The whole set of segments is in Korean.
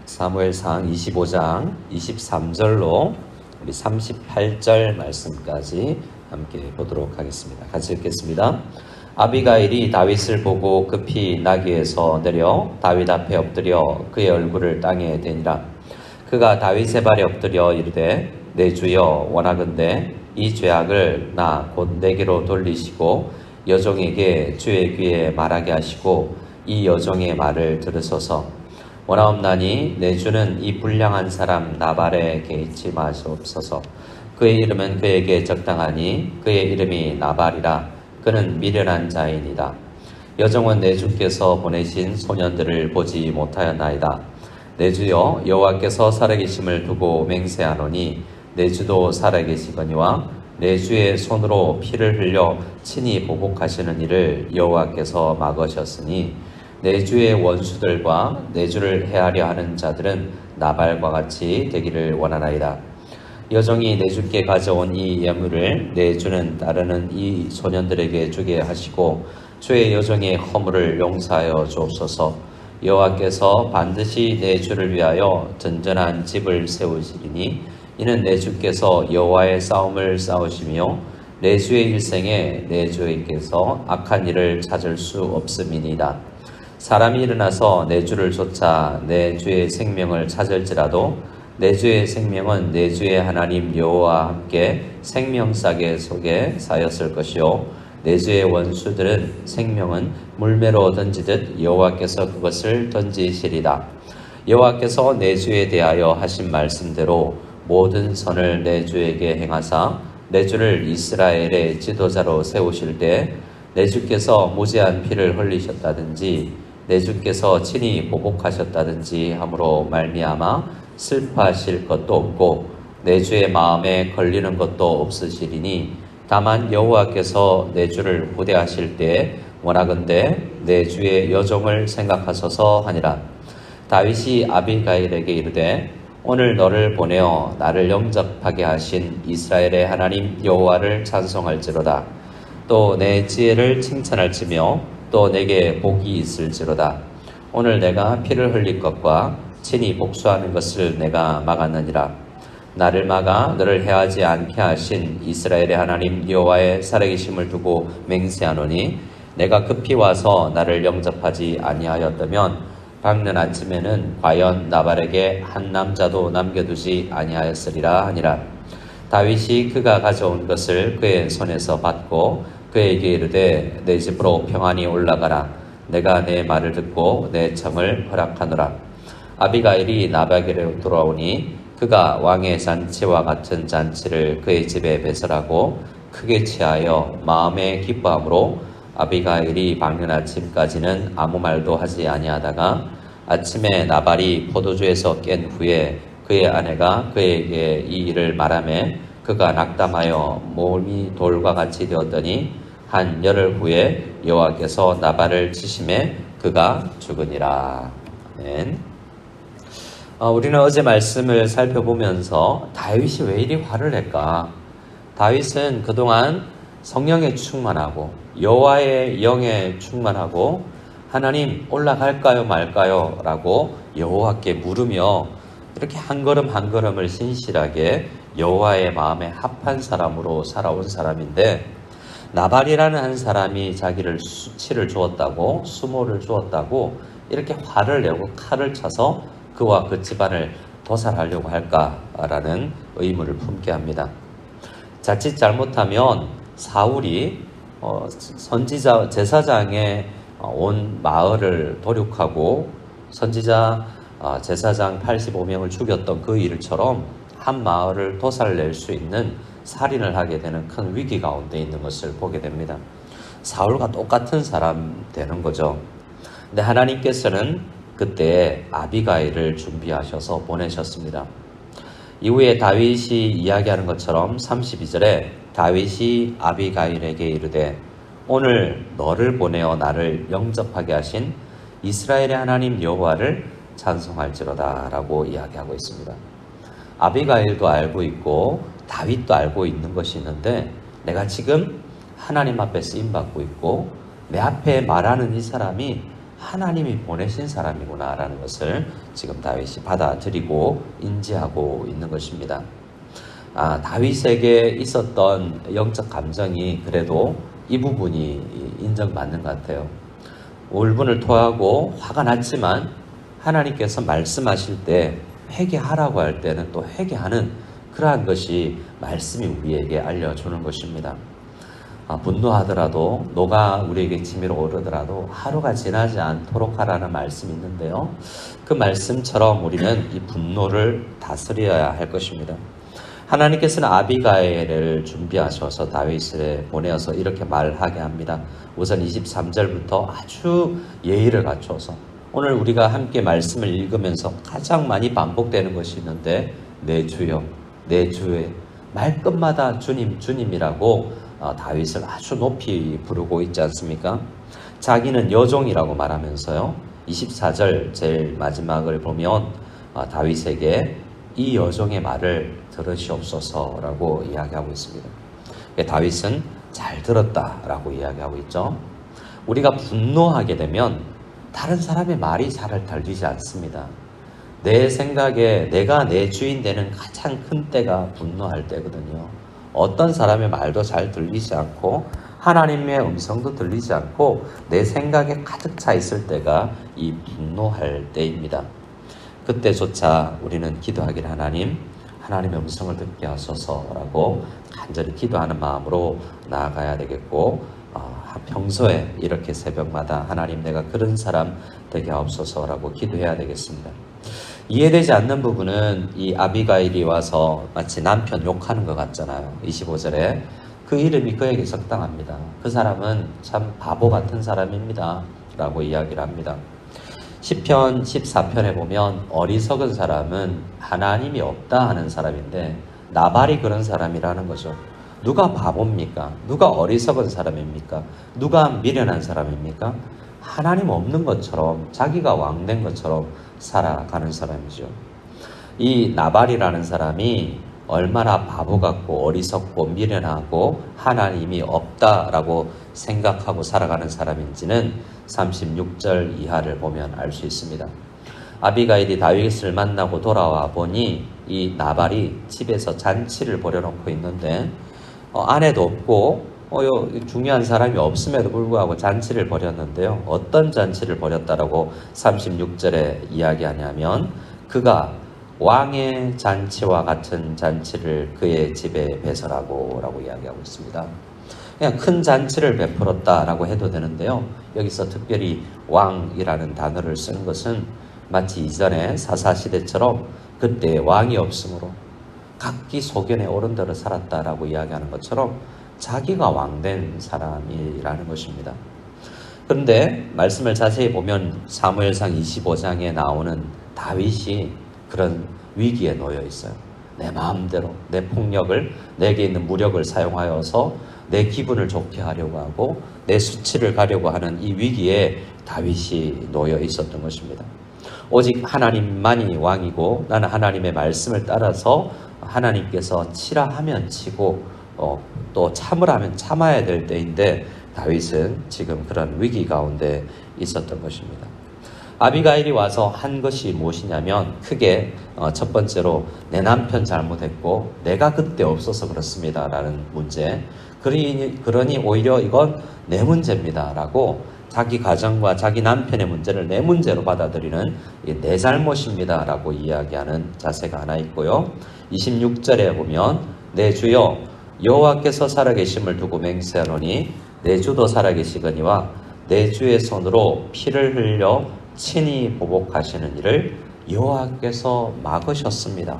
사무엘상 25장 23절로 우리 38절 말씀까지 함께 보도록 하겠습니다. 같이 읽겠습니다. 아비가일이 다윗을 보고 급히 나귀에서 내려 다윗 앞에 엎드려 그의 얼굴을 땅에 대니라. 그가 다윗의 발에 엎드려 이르되 내 주여 원하건대 이 죄악을 나 곧 내게로 돌리시고 여종에게 주의 귀에 말하게 하시고 이 여종의 말을 들으소서. 원하옵나니 내 주는 이 불량한 사람 나발에 개의치 마시옵소서. 그의 이름은 그에게 적당하니 그의 이름이 나발이라. 그는 미련한 자이니이다. 여종은 내 주께서 보내신 소년들을 보지 못하였나이다. 내 주여 여호와께서 살아계심을 두고 맹세하노니 내 주도 살아계시거니와 내 주의 손으로 피를 흘려 친히 보복하시는 일을 여호와께서 막으셨으니 내 주의 원수들과 내 주를 해하려 하는 자들은 나발과 같이 되기를 원하나이다. 여종이 내 주께 가져온 이 예물을 내 주는 따르는 이 소년들에게 주게 하시고 주의 여종의 허물을 용서하여 주옵소서. 여호와께서 반드시 내 주를 위하여 든든한 집을 세우시리니 이는 내 주께서 여호와의 싸움을 싸우시며 내 주의 일생에 내 주께서 악한 일을 찾을 수 없음이니이다. 사람이 일어나서 내 주를 쫓아 내 주의 생명을 찾을지라도 내 주의 생명은 내 주의 하나님 여호와와 함께 생명싸개 속에 쌓였을 것이요 내 주의 원수들은 생명은 물매로 던지듯 여호와께서 그것을 던지시리다. 여호와께서 내 주에 대하여 하신 말씀대로 모든 선을 내 주에게 행하사 내 주를 이스라엘의 지도자로 세우실 때 내 주께서 무죄한 피를 흘리셨다든지 내 주께서 친히 보복하셨다든지 함으로 말미암아 슬퍼하실 것도 없고 내 주의 마음에 걸리는 것도 없으시리니 다만 여호와께서 내 주를 후대하실 때 원하건대 내 주의 여종을 생각하소서 하니라. 다윗이 아비가일에게 이르되 오늘 너를 보내어 나를 영접하게 하신 이스라엘의 하나님 여호와를 찬송할지로다. 또 내 지혜를 칭찬할지며 또 내게 복이 있을지로다. 오늘 내가 피를 흘릴 것과 친히 복수하는 것을 내가 막았느니라. 나를 막아 너를 해하지 않게 하신 이스라엘의 하나님 여호와의 살아계심을 두고 맹세하노니 내가 급히 와서 나를 영접하지 아니하였다면 밝는 아침에는 과연 나발에게 한 남자도 남겨두지 아니하였으리라 하니라. 다윗이 그가 가져온 것을 그의 손에서 받고 그에게 이르되 내 집으로 평안히 올라가라. 내가 내 말을 듣고 내 청을 허락하노라. 아비가일이 나발에게 돌아오니 그가 왕의 잔치와 같은 잔치를 그의 집에 배설하고 크게 취하여 마음에 기뻐함으로 아비가일이 밝는 아침까지는 아무 말도 하지 아니하다가 아침에 나발이 포도주에서 깬 후에 그의 아내가 그에게 이 일을 말하매 그가 낙담하여 몸이 돌과 같이 되었더니 한 열흘 후에 여호와께서 나발을 치심에 그가 죽으니라. 아멘. 우리는 어제 말씀을 살펴보면서 다윗이 왜 이리 화를 낼까? 다윗은 그동안 성령에 충만하고 여호와의 영에 충만하고 하나님 올라갈까요 말까요? 라고 여호와께 물으며 이렇게 한 걸음 한 걸음을 신실하게 여호와의 마음에 합한 사람으로 살아온 사람인데 나발이라는 한 사람이 자기를 수치를 주었다고 수모를 주었다고 이렇게 화를 내고 칼을 쳐서 그와 그 집안을 도살하려고 할까라는 의문을 품게 합니다. 자칫 잘못하면 사울이 선지자 제사장의 온 마을을 도륙하고 선지자 제사장 85명을 죽였던 그 일처럼 한 마을을 도살낼 수 있는 살인을 하게 되는 큰 위기 가운데 있는 것을 보게 됩니다. 사울과 똑같은 사람 되는 거죠. 근데 하나님께서는 그때 아비가일을 준비하셔서 보내셨습니다. 이후에 다윗이 이야기하는 것처럼 32절에 다윗이 아비가일에게 이르되 오늘 너를 보내어 나를 영접하게 하신 이스라엘의 하나님 여호와를 찬송할지로다 라고 이야기하고 있습니다. 아비가일도 알고 있고 다윗도 알고 있는 것이 있는데 내가 지금 하나님 앞에 쓰임받고 있고 내 앞에 말하는 이 사람이 하나님이 보내신 사람이구나라는 것을 지금 다윗이 받아들이고 인지하고 있는 것입니다. 다윗에게 있었던 영적 감정이 그래도 이 부분이 인정받는 것 같아요. 울분을 토하고 화가 났지만 하나님께서 말씀하실 때 회개하라고 할 때는 또 회개하는 그러한 것이 말씀이 우리에게 알려주는 것입니다. 분노하더라도 노가 우리에게 치밀어 오르더라도 하루가 지나지 않도록 하라는 말씀이 있는데요. 그 말씀처럼 우리는 이 분노를 다스려야 할 것입니다. 하나님께서는 아비가일을 준비하셔서 다윗을 보내어서 이렇게 말하게 합니다. 우선 23절부터 아주 예의를 갖춰서 오늘 우리가 함께 말씀을 읽으면서 가장 많이 반복되는 것이 있는데 내 주여 내 주의 말끝마다 주님 주님이라고 다윗을 아주 높이 부르고 있지 않습니까? 자기는 여종이라고 말하면서요. 24절 제일 마지막을 보면 다윗에게 이 여종의 말을 들으시옵소서라고 이야기하고 있습니다. 다윗은 잘 들었다라고 이야기하고 있죠. 우리가 분노하게 되면 다른 사람의 말이 잘 들리지 않습니다. 내 생각에 내가 내 주인 되는 가장 큰 때가 분노할 때거든요. 어떤 사람의 말도 잘 들리지 않고 하나님의 음성도 들리지 않고 내 생각에 가득 차 있을 때가 이 분노할 때입니다. 그때조차 우리는 기도하기를 하나님의 음성을 듣게 하소서라고 간절히 기도하는 마음으로 나아가야 되겠고 평소에 이렇게 새벽마다 하나님 내가 그런 사람 되게 하옵소서라고 기도해야 되겠습니다. 이해되지 않는 부분은 이 아비가일이 와서 마치 남편 욕하는 것 같잖아요. 25절에 그 이름이 그에게 적당합니다. 그 사람은 참 바보 같은 사람입니다 라고 이야기를 합니다. 시편 14편에 보면 어리석은 사람은 하나님이 없다 하는 사람인데 나발이 그런 사람이라는 거죠. 누가 바보입니까? 누가 어리석은 사람입니까? 누가 미련한 사람입니까? 하나님 없는 것처럼 자기가 왕된 것처럼 살아가는 사람이죠. 이 나발이라는 사람이 얼마나 바보 같고 어리석고 미련하고 하나님이 없다라고 생각하고 살아가는 사람인지는 36절 이하를 보면 알 수 있습니다. 아비가일이 다윗을 만나고 돌아와 보니 이 나발이 집에서 잔치를 벌여놓고 있는데 아내도 없고 중요한 사람이 없음에도 불구하고 잔치를 벌였는데요. 어떤 잔치를 벌였다라고 36절에 이야기하냐면 그가 왕의 잔치와 같은 잔치를 그의 집에 배설하고 라고 이야기하고 있습니다. 그냥 큰 잔치를 베풀었다라고 해도 되는데요. 여기서 특별히 왕이라는 단어를 쓴 것은 마치 이전에 사사시대처럼 그때 왕이 없으므로 각기 소견에 오른 대로 살았다라고 이야기하는 것처럼 자기가 왕된 사람이라는 것입니다. 그런데 말씀을 자세히 보면 사무엘상 25장에 나오는 다윗이 그런 위기에 놓여 있어요. 내 마음대로 내 폭력을 내게 있는 무력을 사용하여서 내 기분을 좋게 하려고 하고 내 수치를 가려고 하는 이 위기에 다윗이 놓여 있었던 것입니다. 오직 하나님만이 왕이고 나는 하나님의 말씀을 따라서 하나님께서 치라 하면 치고 또 참으라면 참아야 될 때인데 다윗은 지금 그런 위기 가운데 있었던 것입니다. 아비가일이 와서 한 것이 무엇이냐면 크게 첫 번째로 내 남편 잘못했고 내가 그때 없어서 그렇습니다 라는 문제. 그러니 오히려 이건 내 문제입니다 라고 자기 가정과 자기 남편의 문제를 내 문제로 받아들이는 내 잘못입니다 라고 이야기하는 자세가 하나 있고요. 26절에 보면 내 주여 여호와께서 살아계심을 두고 맹세하노니 내 주도 살아계시거니와 내 주의 손으로 피를 흘려 친히 보복하시는 일을 여호와께서 막으셨습니다.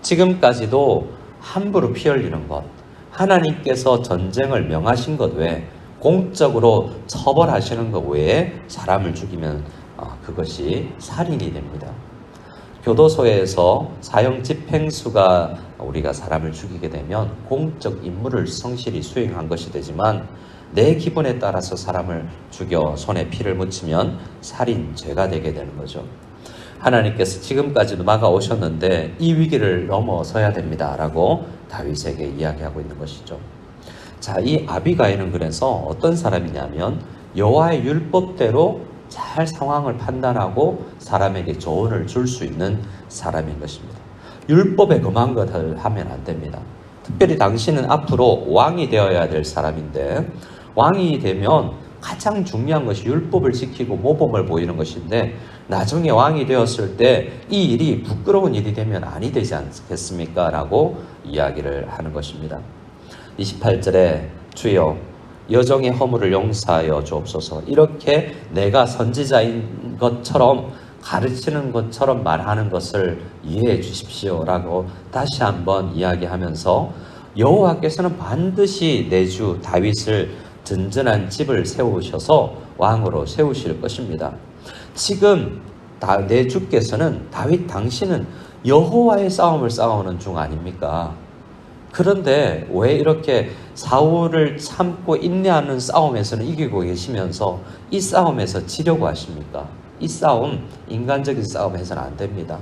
지금까지도 함부로 피 흘리는 것, 하나님께서 전쟁을 명하신 것 외에 공적으로 처벌하시는 것 외에 사람을 죽이면 그것이 살인이 됩니다. 교도소에서 사형 집행수가 우리가 사람을 죽이게 되면 공적 임무를 성실히 수행한 것이 되지만 내 기분에 따라서 사람을 죽여 손에 피를 묻히면 살인죄가 되게 되는 거죠. 하나님께서 지금까지도 막아오셨는데 이 위기를 넘어서야 됩니다 라고 다윗에게 이야기하고 있는 것이죠. 자, 이 아비가일은 그래서 어떤 사람이냐면 여호와의 율법대로 잘 상황을 판단하고 사람에게 조언을 줄 수 있는 사람인 것입니다. 율법에 금한 것을 하면 안 됩니다. 특별히 당신은 앞으로 왕이 되어야 될 사람인데, 왕이 되면 가장 중요한 것이 율법을 지키고 모범을 보이는 것인데, 나중에 왕이 되었을 때 이 일이 부끄러운 일이 되면 아니 되지 않겠습니까? 라고 이야기를 하는 것입니다. 28절에 주여 여종의 허물을 용서하여 주옵소서, 이렇게 내가 선지자인 것처럼 가르치는 것처럼 말하는 것을 이해해 주십시오 라고 다시 한번 이야기하면서, 여호와께서는 반드시 내 주 다윗을 든든한 집을 세우셔서 왕으로 세우실 것입니다. 지금 내 주께서는 다윗 당신은 여호와의 싸움을 싸우는 중 아닙니까? 그런데 왜 이렇게 사울을 참고 인내하는 싸움에서는 이기고 계시면서 이 싸움에서 지려고 하십니까? 이 싸움, 인간적인 싸움 해서는 안 됩니다.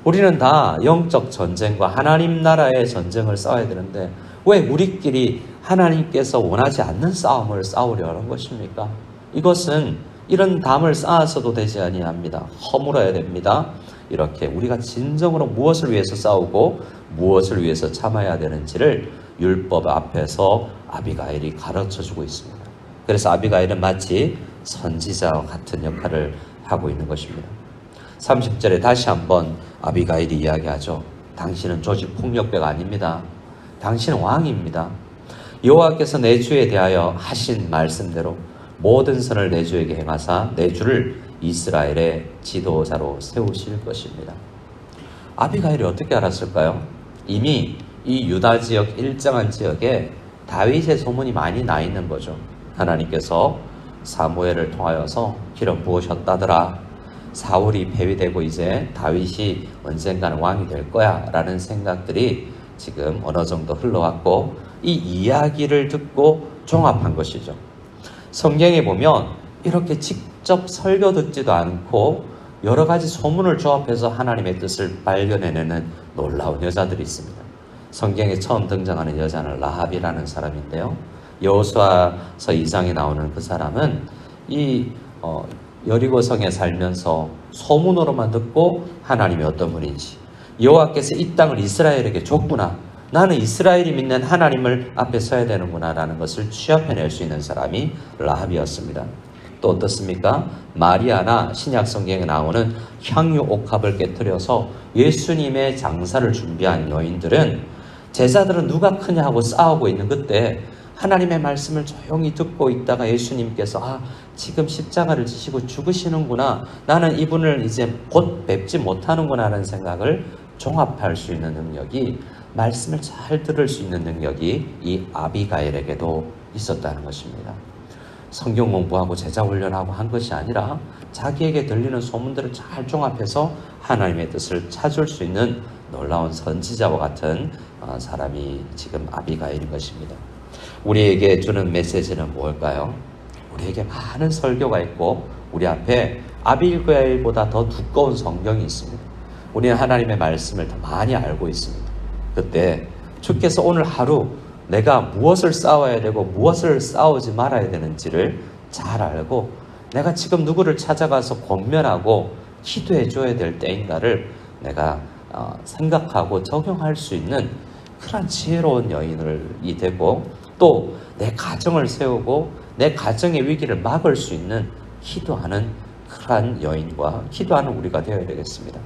우리는 다 영적 전쟁과 하나님 나라의 전쟁을 싸워야 되는데 왜 우리끼리 하나님께서 원하지 않는 싸움을 싸우려는 것입니까? 이것은 이런 담을 쌓아서도 되지 아니합니다. 허물어야 됩니다. 이렇게 우리가 진정으로 무엇을 위해서 싸우고 무엇을 위해서 참아야 되는지를 율법 앞에서 아비가일이 가르쳐주고 있습니다. 그래서 아비가일은 마치 선지자와 같은 역할을 하고 있는 것입니다. 30절에 다시 한번 아비가일이 이야기하죠. 당신은 조직 폭력배가 아닙니다. 당신은 왕입니다. 여호와께서 내 주에 대하여 하신 말씀대로 모든 선을 내 주에게 행하사 내 주를 이스라엘의 지도자로 세우실 것입니다. 아비가일이 어떻게 알았을까요? 이미 이 유다 지역, 일정한 지역에 다윗의 소문이 많이 나 있는 거죠. 하나님께서 사무엘을 통하여서 기름 부으셨다더라. 사울이 폐위되고 이제 다윗이 언젠가는 왕이 될 거야 라는 생각들이 지금 어느 정도 흘러왔고, 이 이야기를 듣고 종합한 것이죠. 성경에 보면 이렇게 직접 설교 듣지도 않고 여러 가지 소문을 조합해서 하나님의 뜻을 발견해내는 놀라운 여자들이 있습니다. 성경에 처음 등장하는 여자는 라합이라는 사람인데요. 여호수아서 2장에 나오는 그 사람은 이 여리고성에 살면서 소문으로만 듣고 하나님이 어떤 분인지, 여호와께서 이 땅을 이스라엘에게 줬구나, 나는 이스라엘이 믿는 하나님을 앞에 서야 되는구나 라는 것을 취합해낼 수 있는 사람이 라합이었습니다. 또 어떻습니까? 마리아나 신약 성경에 나오는 향유 옥합을 깨뜨려서 예수님의 장사를 준비한 여인들은, 제자들은 누가 크냐 하고 싸우고 있는 그때 하나님의 말씀을 조용히 듣고 있다가 예수님께서 지금 십자가를 지시고 죽으시는구나, 나는 이분을 이제 곧 뵙지 못하는구나 하는 생각을 종합할 수 있는 능력이, 말씀을 잘 들을 수 있는 능력이 이 아비가일에게도 있었다는 것입니다. 성경 공부하고 제자 훈련하고 한 것이 아니라 자기에게 들리는 소문들을 잘 종합해서 하나님의 뜻을 찾을 수 있는 놀라운 선지자와 같은 사람이 지금 아비가일인 것입니다. 우리에게 주는 메시지는 뭘까요? 우리에게 많은 설교가 있고 우리 앞에 아비가일보다 더 두꺼운 성경이 있습니다. 우리는 하나님의 말씀을 더 많이 알고 있습니다. 그때 주께서 오늘 하루 내가 무엇을 싸워야 되고 무엇을 싸우지 말아야 되는지를 잘 알고 내가 지금 누구를 찾아가서 권면하고 기도해 줘야 될 때인가를 내가 생각하고 적용할 수 있는 그런 지혜로운 여인이 되고, 또 내 가정을 세우고 내 가정의 위기를 막을 수 있는 기도하는 그런 여인과 기도하는 우리가 되어야 되겠습니다.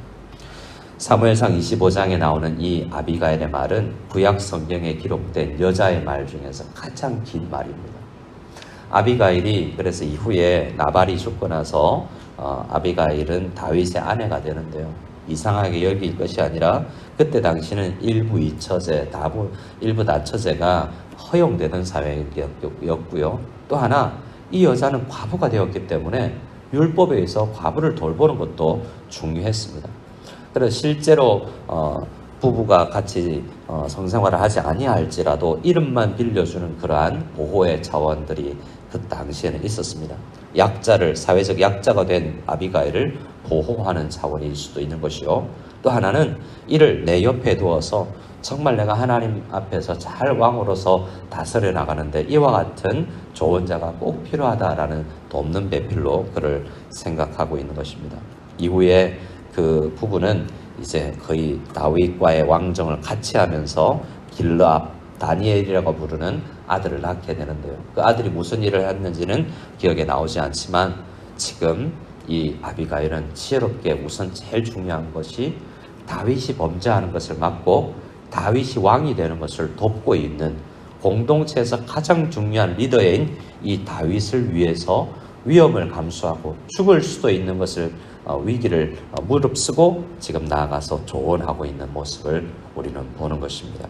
사무엘상 25장에 나오는 이 아비가일의 말은 구약 성경에 기록된 여자의 말 중에서 가장 긴 말입니다. 아비가일이 그래서 이후에 나발이 죽고 나서 아비가일은 다윗의 아내가 되는데요. 이상하게 여길 것이 아니라 그때 당시는 일부 이처제, 일부 다처제가 허용되던 사회였고요. 또 하나, 이 여자는 과부가 되었기 때문에 율법에 의해서 과부를 돌보는 것도 중요했습니다. 그래서 실제로 부부가 같이 성생활을 하지 아니할지라도 이름만 빌려주는 그러한 보호의 차원들이 그 당시에는 있었습니다. 약자를, 사회적 약자가 된 아비가일을 보호하는 차원일 수도 있는 것이요. 또 하나는 이를 내 옆에 두어서 정말 내가 하나님 앞에서 잘 왕으로서 다스려 나가는데 이와 같은 조언자가 꼭 필요하다라는 돕는 배필로 그를 생각하고 있는 것입니다. 이후에 그 부부는 이제 거의 다윗과의 왕정을 같이 하면서 길르압 다니엘이라고 부르는 아들을 낳게 되는데요. 그 아들이 무슨 일을 했는지는 기억에 나오지 않지만 지금 이 아비가일은 지혜롭게 우선 제일 중요한 것이 다윗이 범죄하는 것을 막고 다윗이 왕이 되는 것을 돕고 있는 공동체에서 가장 중요한 리더인 이 다윗을 위해서 위험을 감수하고 죽을 수도 있는 것을 위기를 무릅쓰고 지금 나아가서 조언하고 있는 모습을 우리는 보는 것입니다.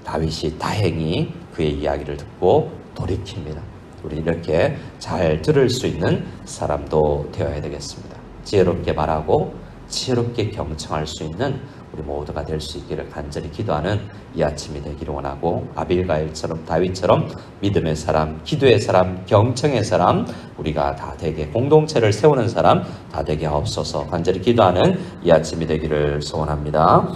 다윗이 다행히 그의 이야기를 듣고 돌이킵니다. 우리 이렇게 잘 들을 수 있는 사람도 되어야 되겠습니다. 지혜롭게 말하고 지혜롭게 경청할 수 있는 우리 모두가 될 수 있기를 간절히 기도하는 이 아침이 되기를 원하고 아빌가일처럼 다윗처럼 믿음의 사람, 기도의 사람, 경청의 사람 우리가 다 되게 공동체를 세우는 사람 다 되게 하옵소서 간절히 기도하는 이 아침이 되기를 소원합니다.